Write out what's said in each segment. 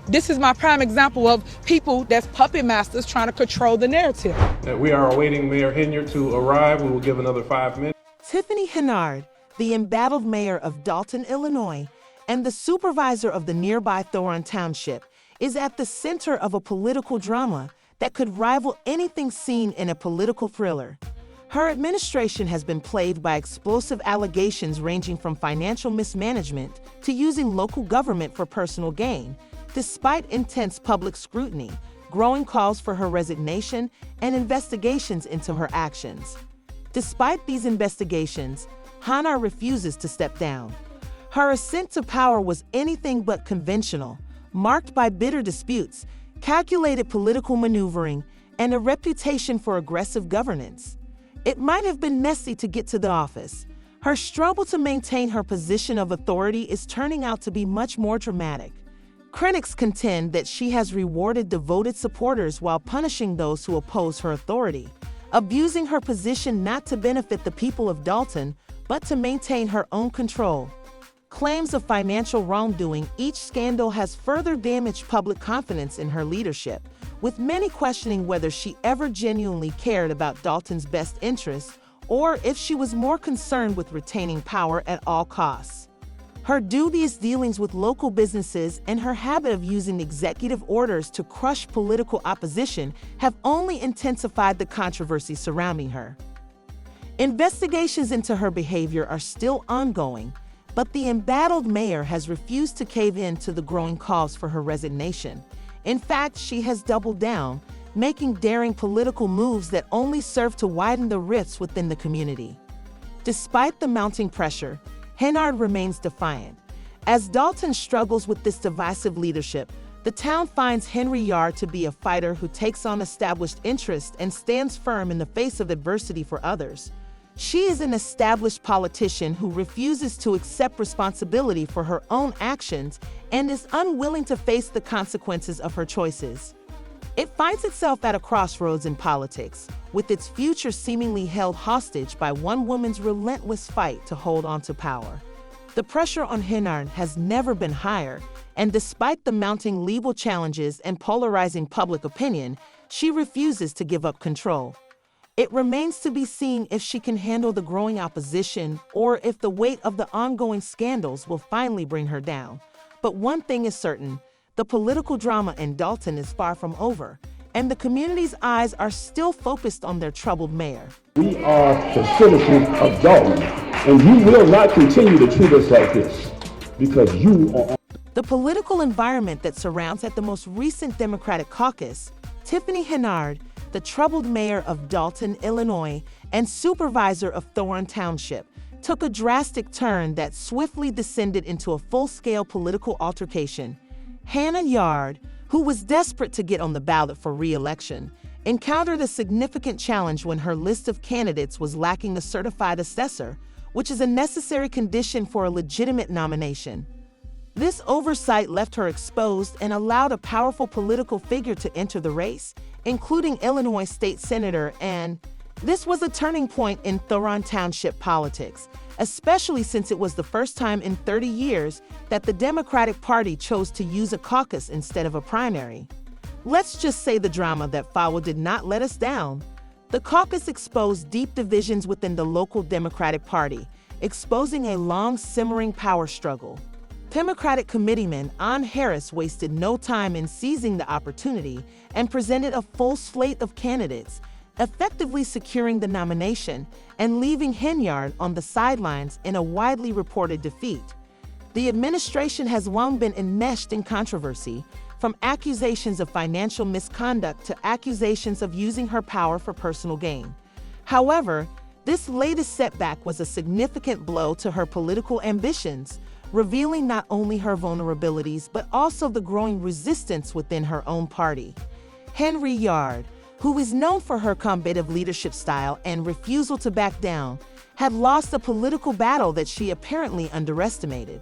This is my prime example of people that's puppet masters trying to control the narrative. We are awaiting Mayor Henyard to arrive. We will give another 5 minutes. Tiffany Henyard, the embattled mayor of Dalton, Illinois, and the supervisor of the nearby Thoron Township, is at the center of a political drama that could rival anything seen in a political thriller. Her administration has been plagued by explosive allegations ranging from financial mismanagement to using local government for personal gain. Despite intense public scrutiny, growing calls for her resignation, and investigations into her actions. Despite these investigations, Henyard refuses to step down. Her ascent to power was anything but conventional, marked by bitter disputes, calculated political maneuvering, and a reputation for aggressive governance. It might have been messy to get to the office. Her struggle to maintain her position of authority is turning out to be much more dramatic. Critics contend that she has rewarded devoted supporters while punishing those who oppose her authority, abusing her position not to benefit the people of Dalton, but to maintain her own control. Claims of financial wrongdoing. Each scandal has further damaged public confidence in her leadership, with many questioning whether she ever genuinely cared about Dalton's best interests or if she was more concerned with retaining power at all costs. Her dubious dealings with local businesses and her habit of using executive orders to crush political opposition have only intensified the controversy surrounding her. Investigations into her behavior are still ongoing, but the embattled mayor has refused to cave in to the growing calls for her resignation. In fact, she has doubled down, making daring political moves that only serve to widen the rifts within the community. Despite the mounting pressure, Henyard remains defiant. As Dalton struggles with this divisive leadership, the town finds Henyard to be a fighter who takes on established interests and stands firm in the face of adversity for others. She is an established politician who refuses to accept responsibility for her own actions and is unwilling to face the consequences of her choices. It finds itself at a crossroads in politics, with its future seemingly held hostage by one woman's relentless fight to hold on to power. The pressure on Henyard has never been higher, and despite the mounting legal challenges and polarizing public opinion, she refuses to give up control. It remains to be seen if she can handle the growing opposition or if the weight of the ongoing scandals will finally bring her down. But one thing is certain, the political drama in Dalton is far from over, and the community's eyes are still focused on their troubled mayor. We are the citizens of Dalton, and you will not continue to treat us like this because you are. The political environment that surrounds at the most recent Democratic caucus, Tiffany Henyard, the troubled mayor of Dalton, Illinois, and supervisor of Thoron Township, took a drastic turn that swiftly descended into a full-scale political altercation. Henyard, who was desperate to get on the ballot for re-election, encountered a significant challenge when her list of candidates was lacking a certified assessor, which is a necessary condition for a legitimate nomination. This oversight left her exposed and allowed a powerful political figure to enter the race, including Illinois State Senator, and this was a turning point in Thoron Township politics, especially since it was the first time in 30 years that the Democratic Party chose to use a caucus instead of a primary. Let's just say the drama that followed did not let us down. The caucus exposed deep divisions within the local Democratic Party, exposing a long simmering power struggle. Democratic committeeman Ann Harris wasted no time in seizing the opportunity and presented a full slate of candidates, effectively securing the nomination and leaving Henyard on the sidelines in a widely reported defeat. The administration has long been enmeshed in controversy, from accusations of financial misconduct to accusations of using her power for personal gain. However, this latest setback was a significant blow to her political ambitions, revealing not only her vulnerabilities but also the growing resistance within her own party. Henyard, who is known for her combative leadership style and refusal to back down, had lost a political battle that she apparently underestimated.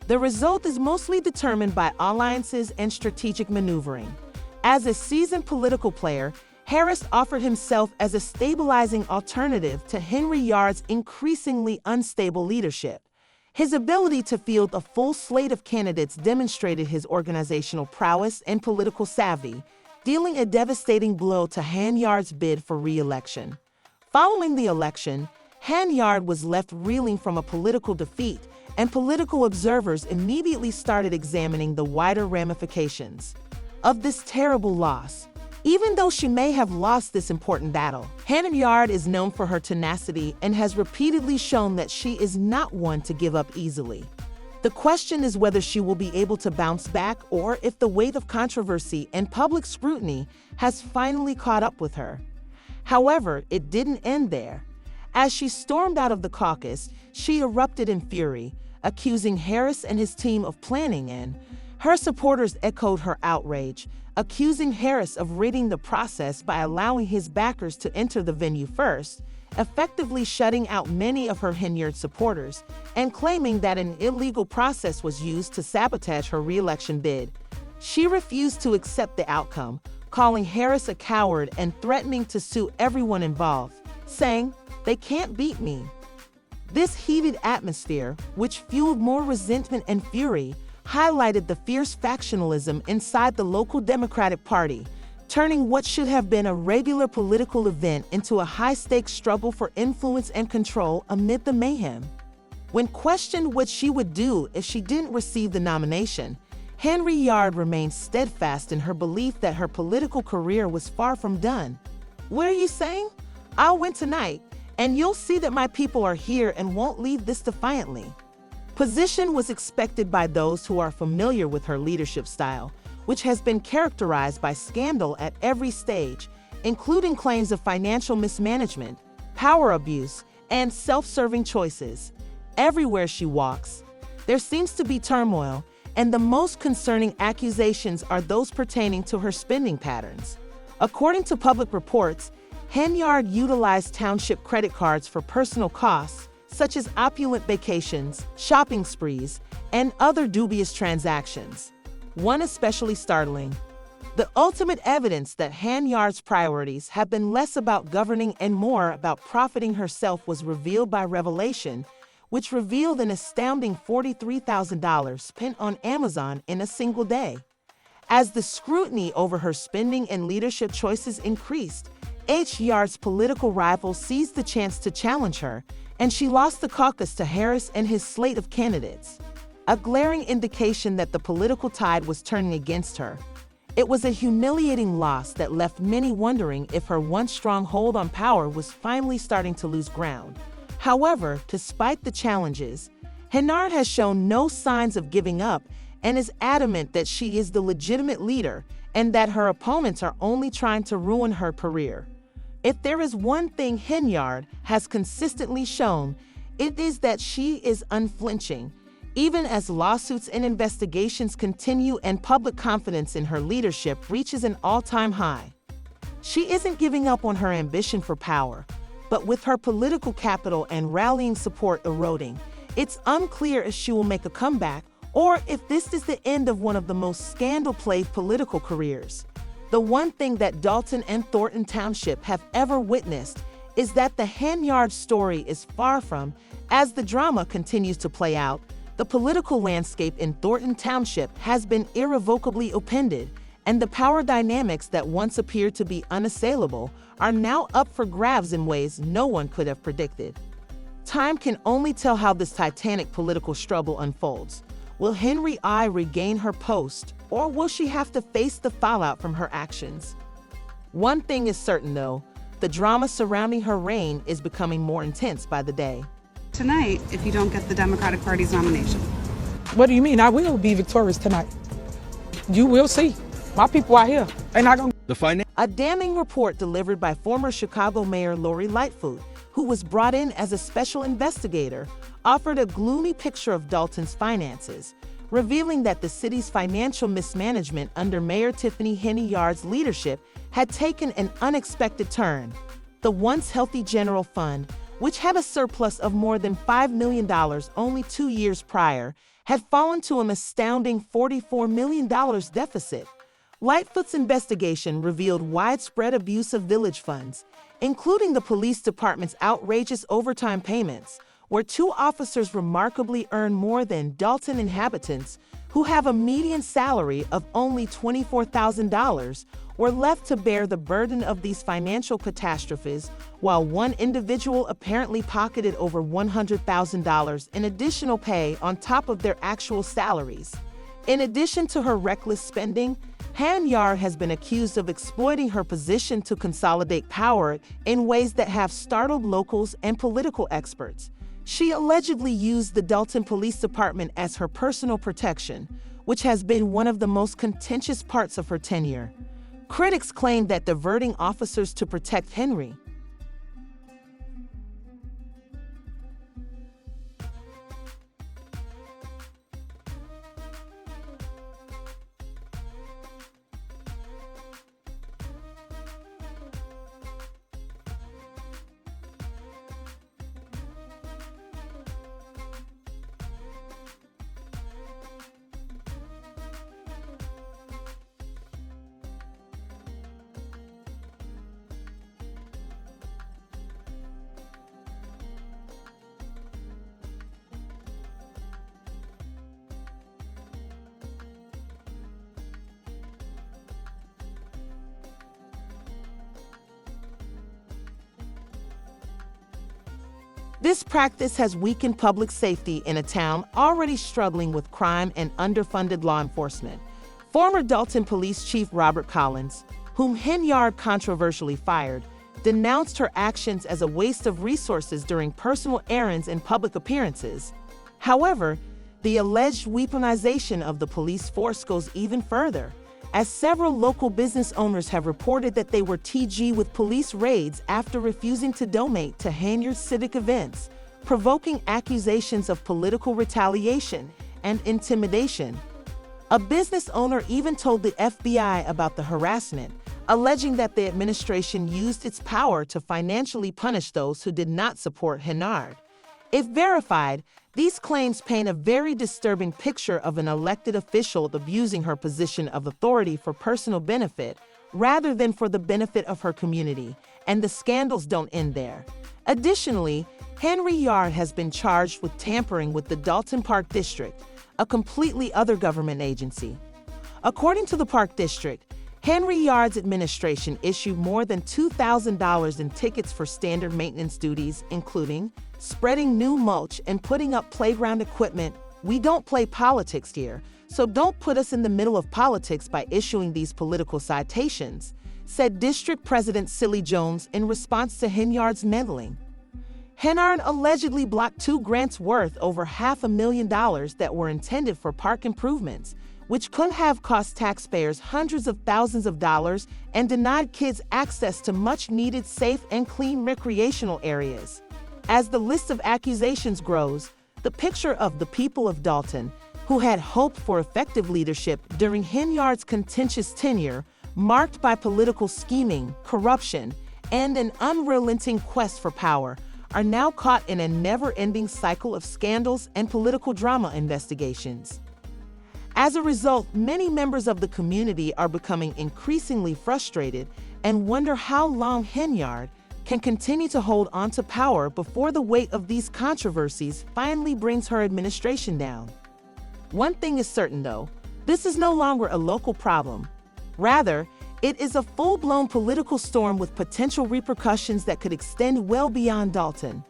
The result is mostly determined by alliances and strategic maneuvering. As a seasoned political player, Harris offered himself as a stabilizing alternative to Henyard's increasingly unstable leadership. His ability to field a full slate of candidates demonstrated his organizational prowess and political savvy, dealing a devastating blow to Henyard's bid for re-election. Following the election, Henyard was left reeling from a political defeat, and political observers immediately started examining the wider ramifications of this terrible loss. Even though she may have lost this important battle, Henyard is known for her tenacity and has repeatedly shown that she is not one to give up easily. The question is whether she will be able to bounce back or if the weight of controversy and public scrutiny has finally caught up with her. However, it didn't end there. As she stormed out of the caucus, she erupted in fury, accusing Harris and his team of planning, and her supporters echoed her outrage, accusing Harris of rigging the process by allowing his backers to enter the venue first, effectively shutting out many of her Henyard supporters, and claiming that an illegal process was used to sabotage her re-election bid. She refused to accept the outcome, calling Harris a coward and threatening to sue everyone involved, saying, "They can't beat me." This heated atmosphere, which fueled more resentment and fury, highlighted the fierce factionalism inside the local Democratic Party, turning what should have been a regular political event into a high-stakes struggle for influence and control amid the mayhem. When questioned what she would do if she didn't receive the nomination, Henyard remained steadfast in her belief that her political career was far from done. "What are you saying? I'll win tonight, and you'll see that my people are here and won't leave this defiantly." Position was expected by those who are familiar with her leadership style, which has been characterized by scandal at every stage, including claims of financial mismanagement, power abuse, and self-serving choices. Everywhere she walks, there seems to be turmoil, and the most concerning accusations are those pertaining to her spending patterns. According to public reports, Henyard utilized township credit cards for personal costs, such as opulent vacations, shopping sprees, and other dubious transactions. One especially startling: the ultimate evidence that Henyard's priorities have been less about governing and more about profiting herself was revealed by Revelation, which revealed an astounding $43,000 spent on Amazon in a single day. As the scrutiny over her spending and leadership choices increased, Henyard's political rivals seized the chance to challenge her, and she lost the caucus to Harris and his slate of candidates, a glaring indication that the political tide was turning against her. It was a humiliating loss that left many wondering if her once strong hold on power was finally starting to lose ground. However, despite the challenges, Henyard has shown no signs of giving up and is adamant that she is the legitimate leader and that her opponents are only trying to ruin her career. If there is one thing Henyard has consistently shown, it is that she is unflinching, even as lawsuits and investigations continue and public confidence in her leadership reaches an all-time high. She isn't giving up on her ambition for power, but with her political capital and rallying support eroding, it's unclear if she will make a comeback or if this is the end of one of the most scandal-plagued political careers. The one thing that Dalton and Thornton Township have ever witnessed is that the Henyard story is far from, as the drama continues to play out, the political landscape in Thornton Township has been irrevocably upended, and the power dynamics that once appeared to be unassailable are now up for grabs in ways no one could have predicted. Time can only tell how this titanic political struggle unfolds. Will Henry I regain her post, or will she have to face the fallout from her actions? One thing is certain, though: the drama surrounding her reign is becoming more intense by the day. Tonight, if you don't get the Democratic Party's nomination. What do you mean? I will be victorious tonight. You will see. My people are here. They're not going to. A damning report delivered by former Chicago Mayor Lori Lightfoot, who was brought in as a special investigator, offered a gloomy picture of Dalton's finances, revealing that the city's financial mismanagement under Mayor Tiffany Henyard's leadership had taken an unexpected turn. The once healthy general fund, which had a surplus of more than $5 million only 2 years prior, had fallen to an astounding $44 million deficit. Lightfoot's investigation revealed widespread abuse of village funds, including the police department's outrageous overtime payments, where two officers remarkably earn more than Dalton inhabitants, who have a median salary of only $24,000, were left to bear the burden of these financial catastrophes, while one individual apparently pocketed over $100,000 in additional pay on top of their actual salaries. In addition to her reckless spending, Henyard has been accused of exploiting her position to consolidate power in ways that have startled locals and political experts. She allegedly used the Dalton Police Department as her personal protection, which has been one of the most contentious parts of her tenure. Critics claim that diverting officers to protect Henry This practice has weakened public safety in a town already struggling with crime and underfunded law enforcement. Former Dalton Police Chief Robert Collins, whom Henyard controversially fired, denounced her actions as a waste of resources during personal errands and public appearances. However, the alleged weaponization of the police force goes even further, as several local business owners have reported that they were TG with police raids after refusing to donate to Henyard's civic events, provoking accusations of political retaliation and intimidation. A business owner even told the FBI about the harassment, alleging that the administration used its power to financially punish those who did not support Henyard. If verified, these claims paint a very disturbing picture of an elected official abusing her position of authority for personal benefit rather than for the benefit of her community, and the scandals don't end there. Additionally, Henyard has been charged with tampering with the Dalton Park District, a completely other government agency. According to the Park District, Henyard's administration issued more than $2,000 in tickets for standard maintenance duties, including spreading new mulch and putting up playground equipment. "We don't play politics here, so don't put us in the middle of politics by issuing these political citations," said District President Silly Jones in response to Henyard's meddling. Henyard allegedly blocked two grants worth over $500,000 that were intended for park improvements, which could have cost taxpayers hundreds of thousands of dollars and denied kids access to much-needed safe and clean recreational areas. As the list of accusations grows, the picture of the people of Dalton, who had hoped for effective leadership during Henyard's contentious tenure, marked by political scheming, corruption, and an unrelenting quest for power, are now caught in a never-ending cycle of scandals and political drama investigations. As a result, many members of the community are becoming increasingly frustrated and wonder how long Henyard can continue to hold on to power before the weight of these controversies finally brings her administration down. One thing is certain, though, this is no longer a local problem. Rather, it is a full-blown political storm with potential repercussions that could extend well beyond Dalton.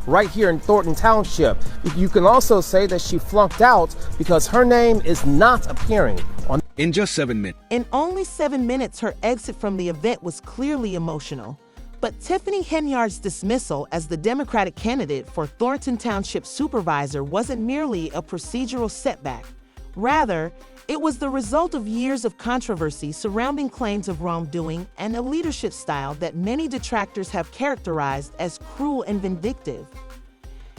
Right here in Thornton Township. You can also say that she flunked out because her name is not appearing on. In just 7 minutes. In only 7 minutes, her exit from the event was clearly emotional. But Tiffany Henyard's dismissal as the Democratic candidate for Thornton Township Supervisor wasn't merely a procedural setback. Rather, it was the result of years of controversy surrounding claims of wrongdoing and a leadership style that many detractors have characterized as cruel and vindictive.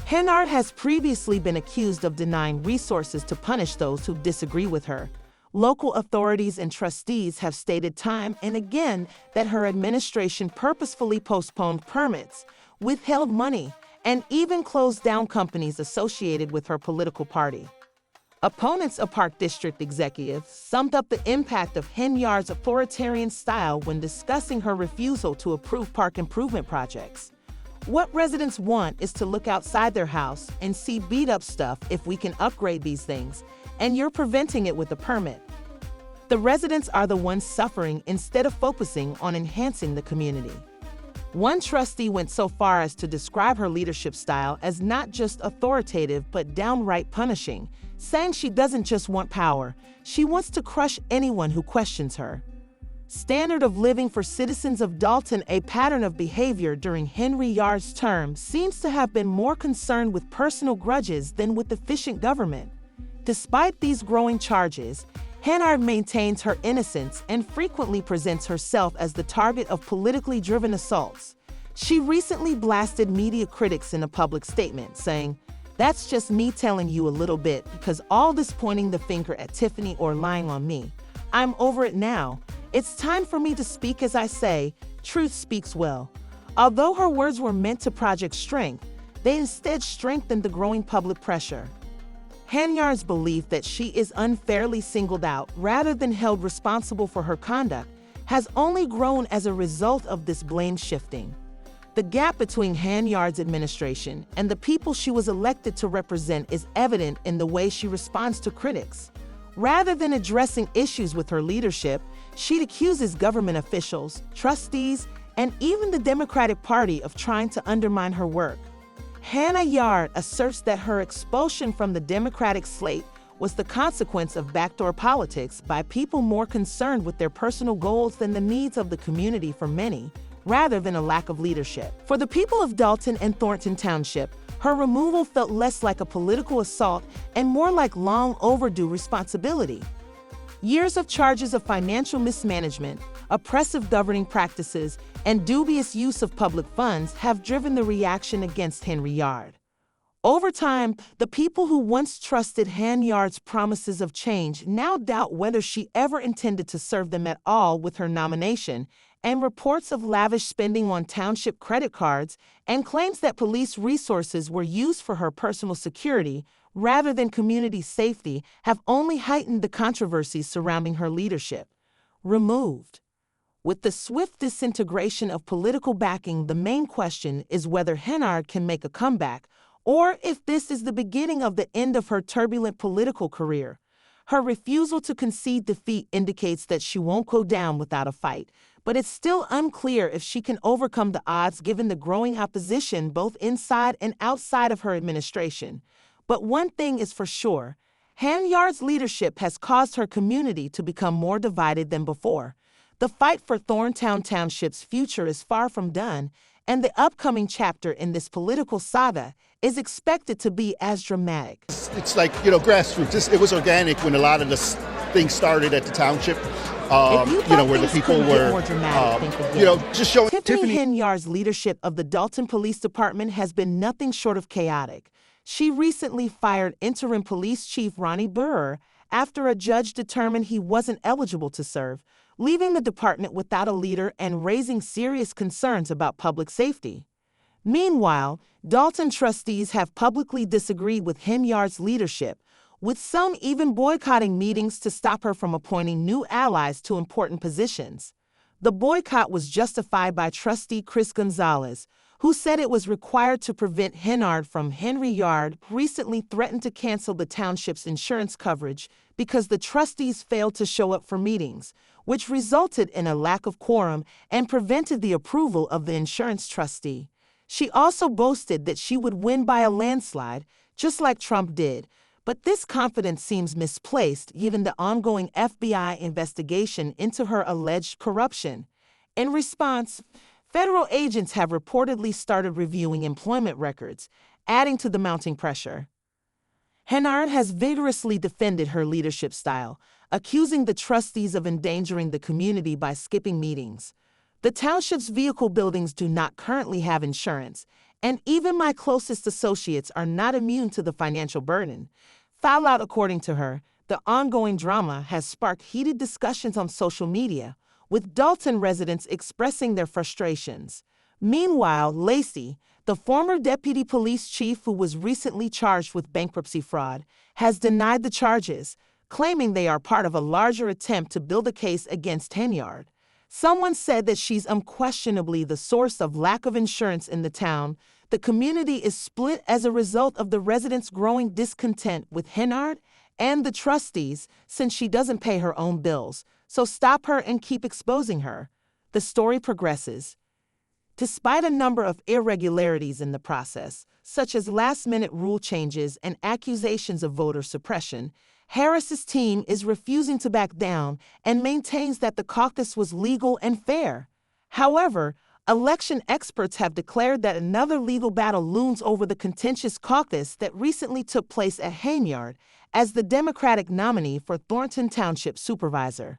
Henyard has previously been accused of denying resources to punish those who disagree with her. Local authorities and trustees have stated time and again that her administration purposefully postponed permits, withheld money, and even closed down companies associated with her political party. Opponents of Park District executives summed up the impact of Henyard's authoritarian style when discussing her refusal to approve park improvement projects. What residents want is to look outside their house and see beat-up stuff if we can upgrade these things, and you're preventing it with a permit. The residents are the ones suffering instead of focusing on enhancing the community. One trustee went so far as to describe her leadership style as not just authoritative but downright punishing, saying she doesn't just want power, she wants to crush anyone who questions her. Standard of living for citizens of Dalton. A pattern of behavior during Henyard's term seems to have been more concerned with personal grudges than with efficient government. Despite these growing charges, Henyard maintains her innocence and frequently presents herself as the target of politically driven assaults. She recently blasted media critics in a public statement, saying, "That's just me telling you a little bit because all this pointing the finger at Tiffany or lying on me. I'm over it now. It's time for me to speak as I say, truth speaks well." Although her words were meant to project strength, they instead strengthened the growing public pressure. Henyard's belief that she is unfairly singled out rather than held responsible for her conduct has only grown as a result of this blame shifting. The gap between Henyard's administration and the people she was elected to represent is evident in the way she responds to critics. Rather than addressing issues with her leadership, she accuses government officials, trustees, and even the Democratic Party of trying to undermine her work. Henyard asserts that her expulsion from the Democratic slate was the consequence of backdoor politics by people more concerned with their personal goals than the needs of the community for many, rather than a lack of leadership. For the people of Dalton and Thornton Township, her removal felt less like a political assault and more like long overdue responsibility. Years of charges of financial mismanagement, oppressive governing practices, and dubious use of public funds have driven the reaction against Henyard. Over time, the people who once trusted Henyard's promises of change now doubt whether she ever intended to serve them at all with her nomination, and reports of lavish spending on township credit cards and claims that police resources were used for her personal security rather than community safety have only heightened the controversies surrounding her leadership. Removed. With the swift disintegration of political backing, the main question is whether Henyard can make a comeback, or if this is the beginning of the end of her turbulent political career. Her refusal to concede defeat indicates that she won't go down without a fight, but it's still unclear if she can overcome the odds given the growing opposition both inside and outside of her administration. But one thing is for sure, Henyard's leadership has caused her community to become more divided than before. The fight for Thornton Township's future is far from done, and the upcoming chapter in this political saga is expected to be as dramatic. It's like, grassroots. It was organic when a lot of this things started at the township, where the people were, just showing. Tiffany Henyard's leadership of the Dalton Police Department has been nothing short of chaotic. She recently fired interim police chief Ronnie Burr after a judge determined he wasn't eligible to serve, leaving the department without a leader and raising serious concerns about public safety. Meanwhile, Dalton trustees have publicly disagreed with Henyard's leadership, with some even boycotting meetings to stop her from appointing new allies to important positions. The boycott was justified by trustee Chris Gonzalez, who said it was required to prevent Henyard from Henyard recently threatened to cancel the township's insurance coverage because the trustees failed to show up for meetings, which resulted in a lack of quorum and prevented the approval of the insurance trustee. She also boasted that she would win by a landslide, just like Trump did, but this confidence seems misplaced given the ongoing FBI investigation into her alleged corruption. In response, federal agents have reportedly started reviewing employment records, adding to the mounting pressure. Henyard has vigorously defended her leadership style, accusing the trustees of endangering the community by skipping meetings. The township's vehicle buildings do not currently have insurance, and even my closest associates are not immune to the financial burden. Foul out, according to her, the ongoing drama has sparked heated discussions on social media, with Dalton residents expressing their frustrations. Meanwhile, Lacey, the former deputy police chief who was recently charged with bankruptcy fraud, has denied the charges, claiming they are part of a larger attempt to build a case against Henyard. Someone said that she's unquestionably the source of lack of insurance in the town. The community is split as a result of the residents' growing discontent with Henyard and the trustees since she doesn't pay her own bills. So stop her and keep exposing her. The story progresses. Despite a number of irregularities in the process, such as last-minute rule changes and accusations of voter suppression, Harris's team is refusing to back down and maintains that the caucus was legal and fair. However, election experts have declared that another legal battle looms over the contentious caucus that recently took place at Henyard as the Democratic nominee for Thornton Township Supervisor.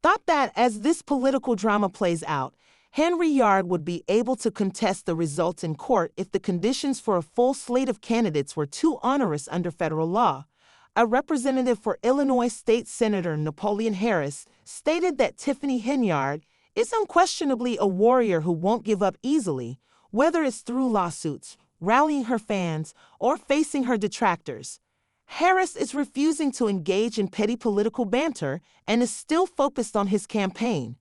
Thought that as this political drama plays out, Henyard would be able to contest the results in court if the conditions for a full slate of candidates were too onerous under federal law. A representative for Illinois State Senator Napoleon Harris stated that Tiffany Henyard is unquestionably a warrior who won't give up easily, whether it's through lawsuits, rallying her fans, or facing her detractors. Harris is refusing to engage in petty political banter and is still focused on his campaign.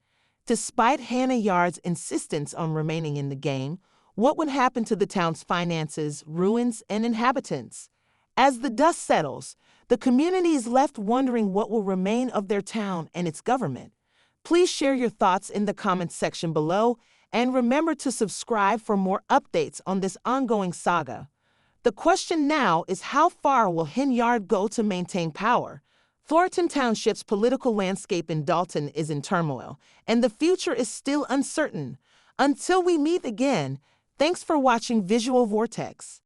Despite Henyard's insistence on remaining in the game, what would happen to the town's finances, ruins, and inhabitants? As the dust settles, the community is left wondering what will remain of their town and its government. Please share your thoughts in the comments section below, and remember to subscribe for more updates on this ongoing saga. The question now is, how far will Henyard go to maintain power? Thornton Township's political landscape in Dalton is in turmoil, and the future is still uncertain. Until we meet again, thanks for watching Visual Vortex.